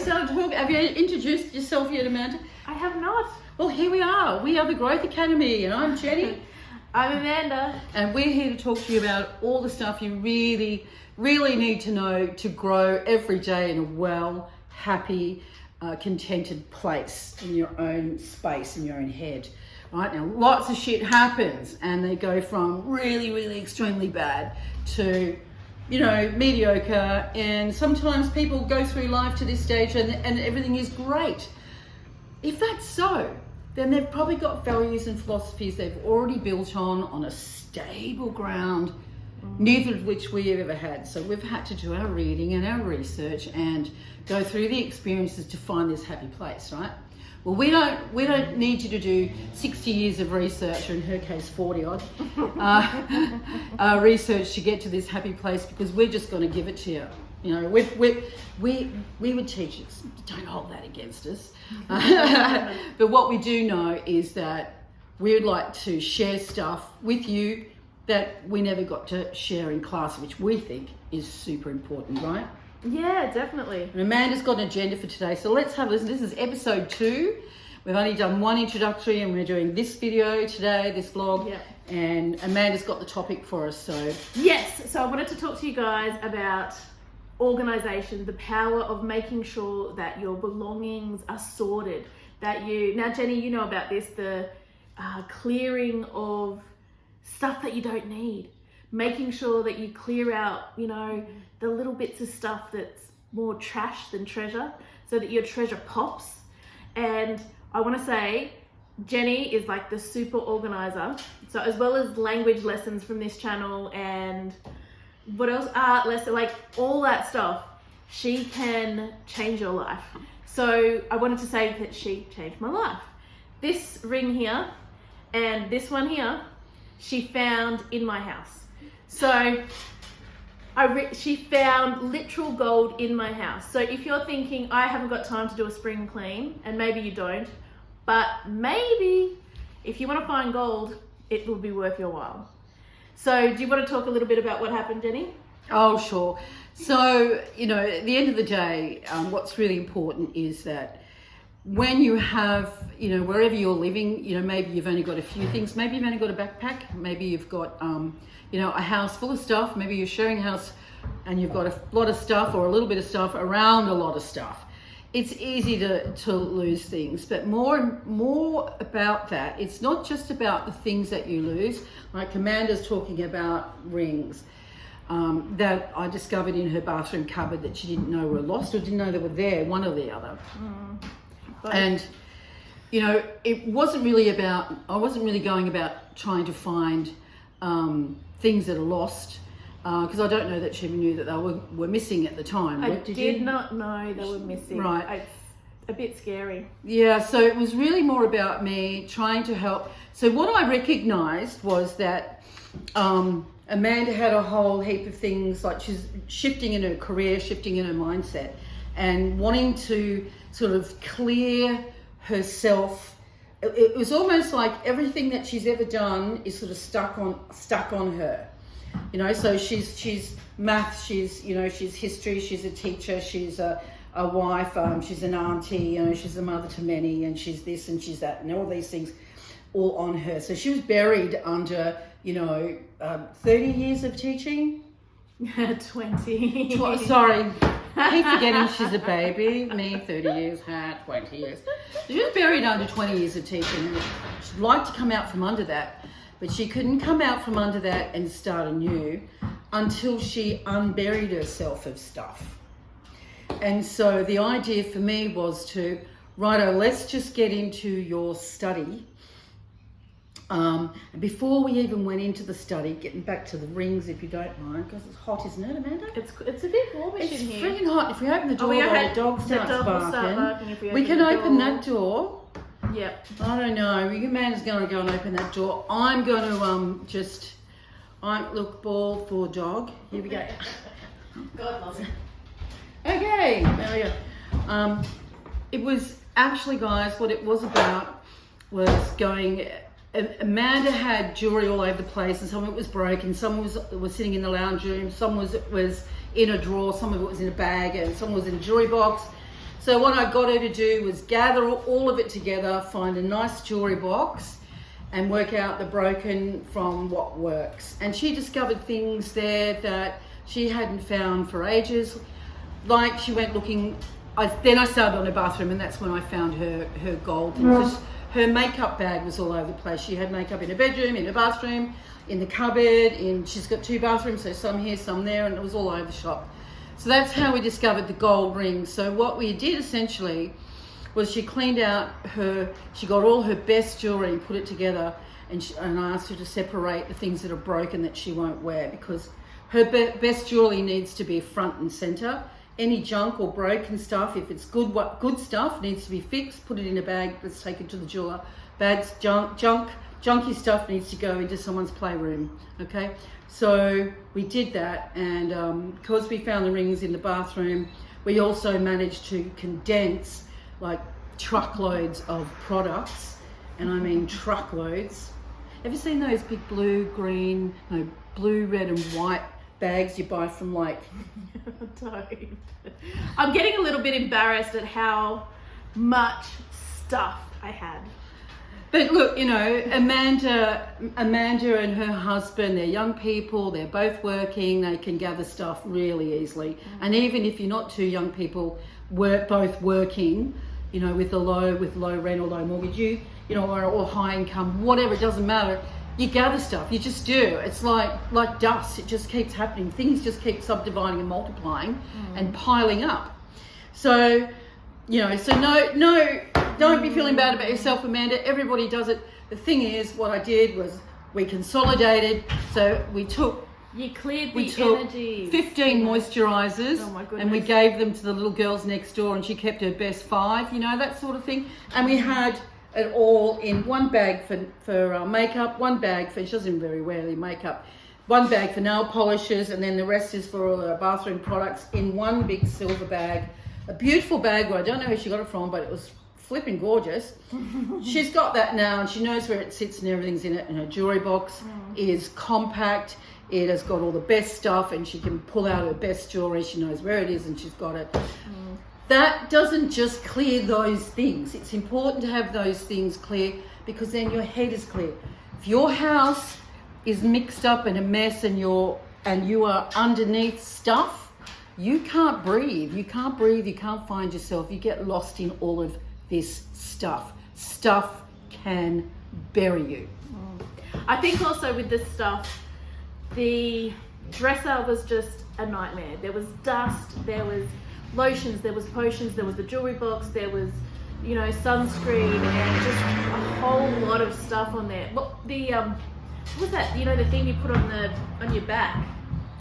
started talking? Have you introduced yourself yet, Amanda? I have not. Well, here we are. We are the Growth Academy, and I'm Jenny. I'm Amanda. And we're here to talk to you about all the stuff you really, really need to know to grow every day in a well, happy, contented place in your own space, in your own head. Right now, lots of shit happens, and they go from really, really extremely bad to, you know, mediocre. And sometimes people go through life to this stage and everything is great. If that's so, then they've probably got values and philosophies they've already built on a stable ground, neither of which we have ever had. So we've had to do our reading and our research and go through the experiences to find this happy place, right? Well, we don't need you to do 60 years of research, or in her case 40 odd, research to get to this happy place, because we're just going to give it to you. You know, we would teach us, don't hold that against us. But what we do know is that we would like to share stuff with you that we never got to share in class, which we think is super important, right? Yeah, definitely. And Amanda's got an agenda for today, so let's have a listen. This is episode 2. We've only done one introductory, and we're doing this video today, this vlog. Yeah. And Amanda's got the topic for us, so. Yes, so I wanted to talk to you guys about organization, the power of making sure that your belongings are sorted. Now Jenny, you know about this, the clearing of stuff that you don't need. Making sure that you clear out, you know, the little bits of stuff that's more trash than treasure, so that your treasure pops. And I want to say, Jenny is like the super organizer. So as well as language lessons from this channel and what else, art lesson, like all that stuff, she can change your life. So I wanted to say that she changed my life. This ring here and this one here, she found in my house. So she found literal gold in my house. So if you're thinking, I haven't got time to do a spring clean, and maybe you don't, but maybe if you want to find gold, it will be worth your while. So do you want to talk a little bit about what happened, Jenny? Oh, sure. So, you know, at the end of the day, what's really important is that when you have, you know, wherever you're living, you know, maybe you've only got a few things, maybe you've only got a backpack, maybe you've got, you know, a house full of stuff, maybe you're sharing a house and you've got a lot of stuff or a little bit of stuff around a lot of stuff. It's easy to lose things, but more about that. It's not just about the things that you lose. Like Amanda's talking about rings that I discovered in her bathroom cupboard that she didn't know were lost or didn't know they were there, one or the other. And, you know, it wasn't really about, I wasn't really going about trying to find things that are lost, because I don't know that she knew that they were missing at the time. I did not know they were missing. Right. It's a bit scary. Yeah, so it was really more about me trying to help. So what I recognised was that Amanda had a whole heap of things, like she's shifting in her career, shifting in her mindset, and wanting to sort of clear herself. It was almost like everything that she's ever done is sort of stuck on her. You know, so she's maths, she's history, she's a teacher, she's a wife, she's an auntie, you know, she's a mother to many, and she's this and she's that, and all these things all on her. So she was buried under, you know, 30 years of teaching. 20. Sorry, I keep forgetting she's a baby. Me, 30 years, 20 years. She was buried under 20 years of teaching. She'd like to come out from under that, but she couldn't come out from under that and start anew until she unburied herself of stuff. And so the idea for me was to, righto, let's just get into your study. Before we even went into the study, getting back to the rings, if you don't mind, because it's hot, isn't it, Amanda? It's a bit warmish in here. It's freaking hot. If we open the door, the dog starts barking. We can open that door. Yep. I don't know. Amanda's going to go and open that door. I'm going to look, ball for dog. Here we go. God loves it. Okay, there we go. It was actually, guys, what it was about was going. Amanda had jewelry all over the place, and some of it was broken. Some was sitting in the lounge room. Some was in a drawer. Some of it was in a bag, and some was in a jewelry box. So what I got her to do was gather all of it together, find a nice jewelry box, and work out the broken from what works. And she discovered things there that she hadn't found for ages. Like she went looking, then I started on her bathroom, and that's when I found her gold. Because her makeup bag was all over the place. She had makeup in her bedroom, in her bathroom, in the cupboard, she's got 2 bathrooms, so some here, some there, and it was all over the shop. So that's how we discovered the gold ring. So what we did essentially was she cleaned out she got all her best jewelry and put it together, and I asked her to separate the things that are broken that she won't wear, because her best jewelry needs to be front and center. Any junk or broken stuff, if it's good stuff, needs to be fixed, put it in a bag, let's take it to the jeweler. Junky stuff needs to go into someone's playroom, okay? So we did that, and because we found the rings in the bathroom, we also managed to condense like truckloads of products, and I mean truckloads. Ever seen those big blue, red and white bags you buy from like... Don't. I'm getting a little bit embarrassed at how much stuff I had. But look, you know, Amanda and her husband, they're young people, they're both working, they can gather stuff really easily. And even if you're not 2 young people, both working, you know, with low rent or low mortgage, you know, or high income, whatever, it doesn't matter. You gather stuff, you just do. It's like dust, it just keeps happening. Things just keep subdividing and multiplying and piling up. So, you know, no, don't be feeling bad about yourself, Amanda. Everybody does it. The thing is, what I did was we consolidated. So You cleared the we took energy. 15 moisturizers, Oh my goodness. and we gave them to the little girls next door, and she kept her best 5, you know, that sort of thing. And we had it all in one bag for makeup, one bag for, she doesn't very rarely makeup, one bag for nail polishes, and then the rest is for all her bathroom products in one big silver bag. A beautiful bag where I don't know who she got it from, but it was flipping gorgeous. She's got that now, and she knows where it sits and everything's in it, and her jewelry box is compact. It has got all the best stuff, and she can pull out her best jewelry. She knows where it is, and she's got it. That doesn't just clear those things. It's important to have those things clear, because then your head is clear. If your house is mixed up in a mess and you are underneath stuff, you can't breathe. You can't breathe. You can't find yourself. You get lost in all of this stuff. Stuff can bury you. I think also with this stuff, the dresser was just a nightmare. There was dust, there was lotions, there was potions, there was the jewelry box, there was, you know, sunscreen, and just a whole lot of stuff on there. What what was that? You know, the thing you put on your back.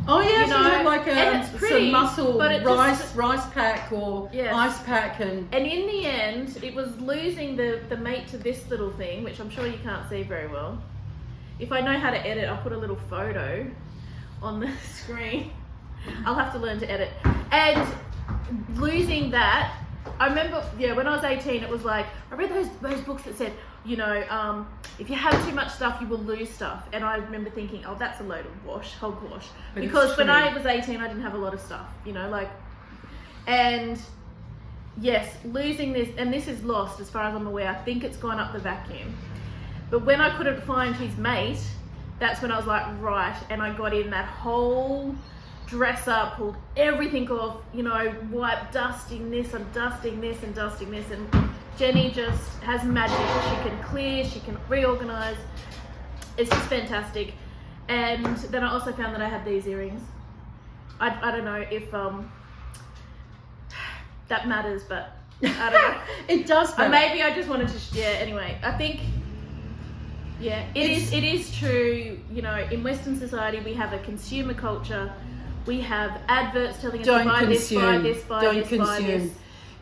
Oh yeah, You so know, you have like and it's pretty, some muscle but it rice pack or Yes. ice pack, and in the end, it was losing the mate to this little thing, which I'm sure you can't see very well. If I know how to edit, I'll put a little photo on the screen. I'll have to learn to edit. And losing that, I remember, when I was 18, it was like, I read those books that said, you know, if you have too much stuff, you will lose stuff. And I remember thinking, oh, that's a load of hogwash. But Because when true. I was 18, I didn't have a lot of stuff, you know, like, and yes, losing this, and this is lost as far as I'm aware. I think it's gone up the vacuum. But when I couldn't find his mate, that's when I was like, right, and I got in that whole dresser, pulled everything off, you know, wiped, dusting this and dusting this and dusting this, and Jenny just has magic. She can clear, she can reorganize. It's just fantastic. And then I also found that I had these earrings. I don't know if that matters, but I don't know. it does matter. Maybe I just wanted to, anyway, I think, it is true, you know, in Western society we have a consumer culture. We have adverts telling us to buy this, buy this, buy this.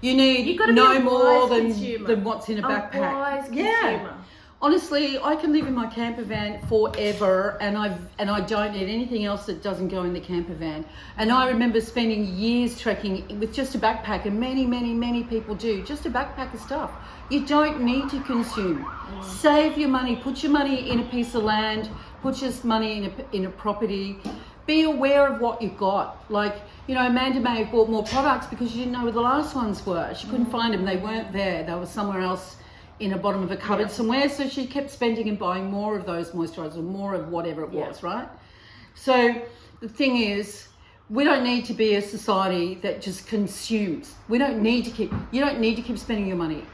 You need You've got to be no a more wise consumer. than what's in a backpack. wise consumer. Honestly, I can live in my camper van forever, and I don't need anything else that doesn't go in the camper van. And I remember spending years trekking with just a backpack, and many people do, just a backpack of stuff. You don't need to consume. Save your money. Put your money in a piece of land. Put your money in a property. Be aware of what you've got. Like, You know, Amanda may have bought more products because she didn't know where the last ones were. She couldn't find them. They weren't there. They were somewhere else in the bottom of a cupboard somewhere. So she kept spending and buying more of those moisturizers, or more of whatever it was, right? So the thing is, we don't need to be a society that just consumes. You don't need to keep spending your money.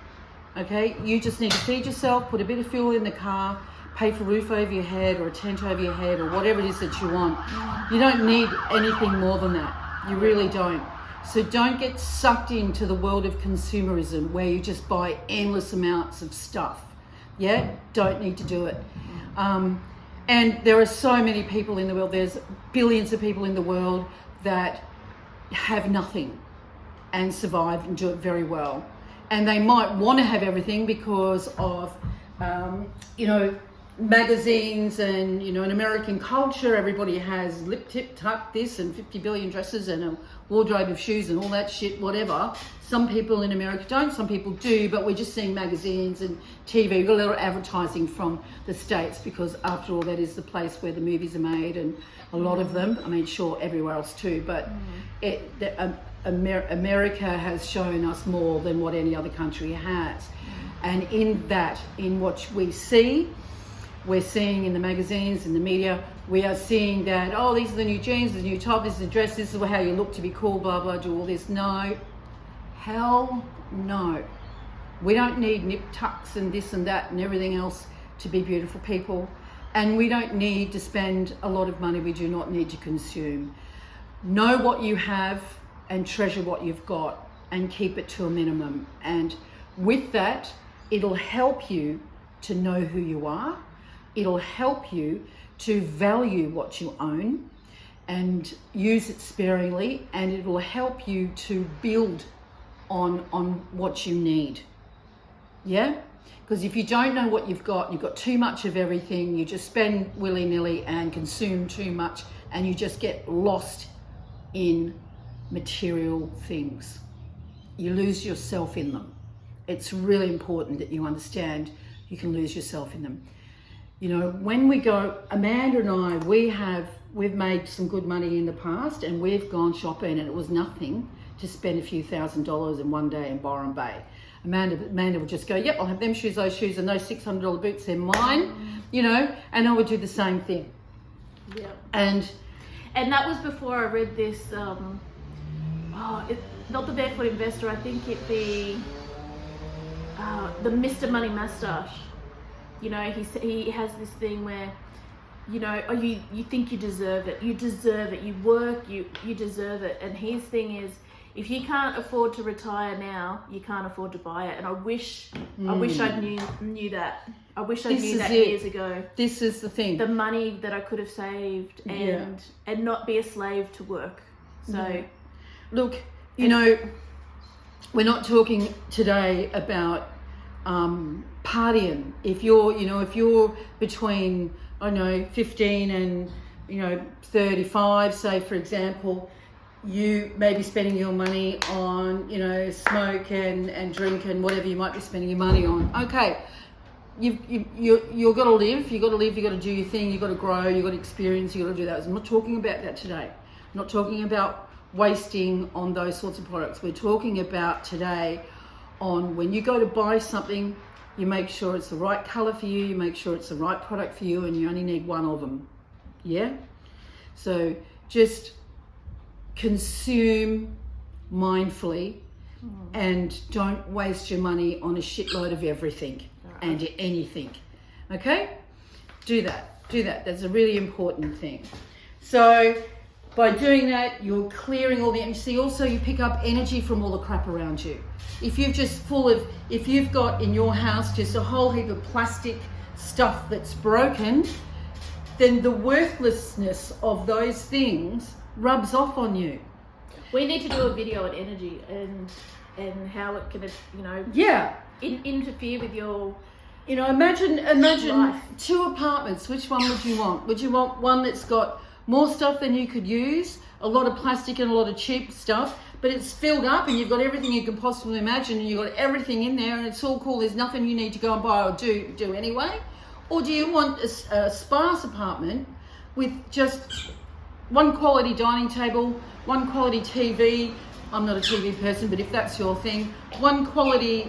Okay? You just need to feed yourself, put a bit of fuel in the car, pay for a roof over your head or a tent over your head or whatever it is that you want. You don't need anything more than that. You really don't. So don't get sucked into the world of consumerism where you just buy endless amounts of stuff. Yeah? Don't need to do it. And there are so many people in the world. There's billions of people in the world that have nothing and survive and do it very well. And they might want to have everything because of, magazines and, in American culture, everybody has lip tip tuck this and 50 billion dresses and a wardrobe of shoes and all that shit, whatever. Some people in America don't, some people do, but we're just seeing magazines and TV. We've got a little advertising from the States because after all, that is the place where the movies are made, and a lot of them, I mean, sure, everywhere else too, but America has shown us more than what any other country has. And in what we see, we're seeing in the magazines, in the media, we are seeing that, oh, these are the new jeans, the new top, this is the dress, this is how you look to be cool, blah, blah, do all this. No, hell no. We don't need nip tucks and this and that and everything else to be beautiful people. And we don't need to spend a lot of money. We do not need to consume. Know what you have and treasure what you've got and keep it to a minimum. And with that, it'll help you to know who you are. It'll help you to value what you own and use it sparingly, and it will help you to build on what you need. Yeah? Because if you don't know what you've got too much of everything, you just spend willy-nilly and consume too much, and you just get lost in material things. You lose yourself in them. It's really important that you understand you can lose yourself in them. When we go, Amanda and I, we've made some good money in the past, and we've gone shopping, and it was nothing to spend a few $1,000s in one day in Byron Bay. Amanda would just go, yep, I'll have them shoes, those shoes, and those $600 boots, they're mine, and I would do the same thing. Yeah. And that was before I read this, not the Barefoot Investor, I think it be the Mr. Money Mustache. He has this thing where, you think you deserve it. You deserve it. You work, you deserve it. And his thing is, if you can't afford to retire now, you can't afford to buy it. And I wish I knew that. I wish I knew that years ago. This is the thing. The money that I could have saved and not be a slave to work. So, look, we're not talking today about partying. If you're between 15 and 35, say for example, you may be spending your money on smoke and drink and whatever you might be spending your money on. Okay, you've got to live. You've got to do your thing. You've got to grow. You've got to experience. You've got to do that. I'm not talking about that today. I'm not talking about wasting on those sorts of products. We're talking about today on when you go to buy something, you make sure it's the right color for you, you make sure it's the right product for you, and you only need one of them. Yeah? So just consume mindfully and don't waste your money on a shitload of everything and anything. Okay? Do that. That's a really important thing. So by doing that, you're clearing all the energy. Also, you pick up energy from all the crap around you. If you've got in your house just a whole heap of plastic stuff that's broken, then the worthlessness of those things rubs off on you. We need to do a video on energy and how it can, interfere with your imagine life. 2 apartments. Which one would you want? Would you want one that's got more stuff than you could use, a lot of plastic and a lot of cheap stuff, but it's filled up and you've got everything you can possibly imagine and you've got everything in there and it's all cool, there's nothing you need to go and buy or do anyway? Or do you want a sparse apartment with just one quality dining table, one quality TV. I'm not a TV person, but if that's your thing, one quality,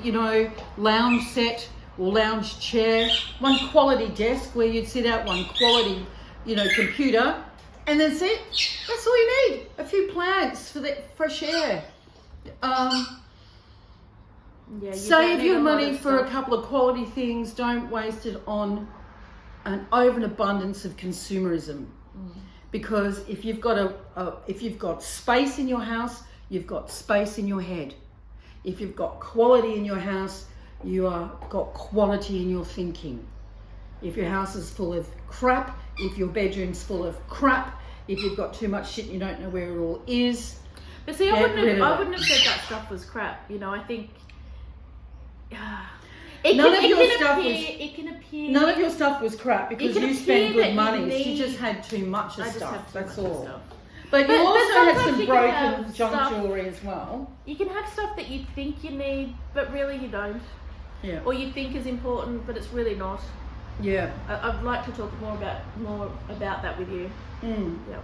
lounge set or lounge chair, one quality desk where you'd sit at, one quality, computer, and that's it. That's all you need. A few plants for the fresh air. Yeah, Save your money for a couple of quality things. Don't waste it on an overabundance of consumerism. Because if you've got space in your house, you've got space in your head. If you've got quality in your house, you are got quality in your thinking. If your house is full of crap, if your bedroom's full of crap, if you've got too much shit and you don't know where it all is. But see, I wouldn't have said that stuff was crap. I think None of your stuff was crap because you spent good money. She just had too much of stuff. That's all. But you also had some broken junk jewelry as well. You can have stuff that you think you need, but really you don't. Yeah. Or you think is important, but it's really not. Yeah. I'd like to talk more about that with you. Yeah.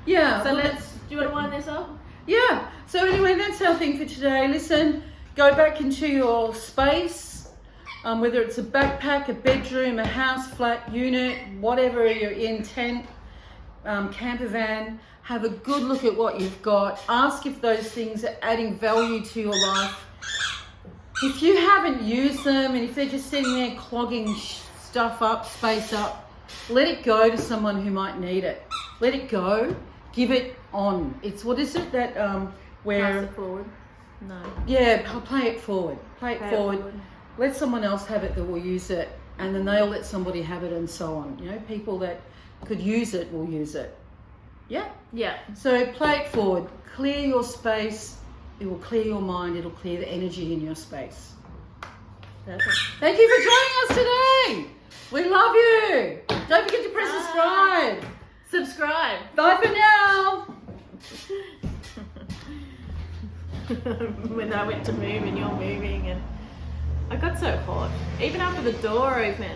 Yeah. So do you want to wind this up? Yeah. So anyway, that's our thing for today. Listen, go back into your space, whether it's a backpack, a bedroom, a house, flat, unit, whatever you're in, tent, camper van. Have a good look at what you've got. Ask if those things are adding value to your life. If you haven't used them and if they're just sitting there clogging stuff up, space up, let it go to someone who might need it. Let it go. Give it on. It's, what is it that where... Pass it forward. No. Yeah, play it forward. Play it forward. Let someone else have it that will use it, and then they'll let somebody have it, and so on. People that could use it will use it. Yeah? Yeah. So play it forward. Clear your space. It will clear your mind. It'll clear the energy in your space. Perfect. Thank you for joining us today. We love you. Don't forget to press subscribe. Subscribe. Bye for now. When I went to move and you're moving, and I got so hot. Even after the door opened.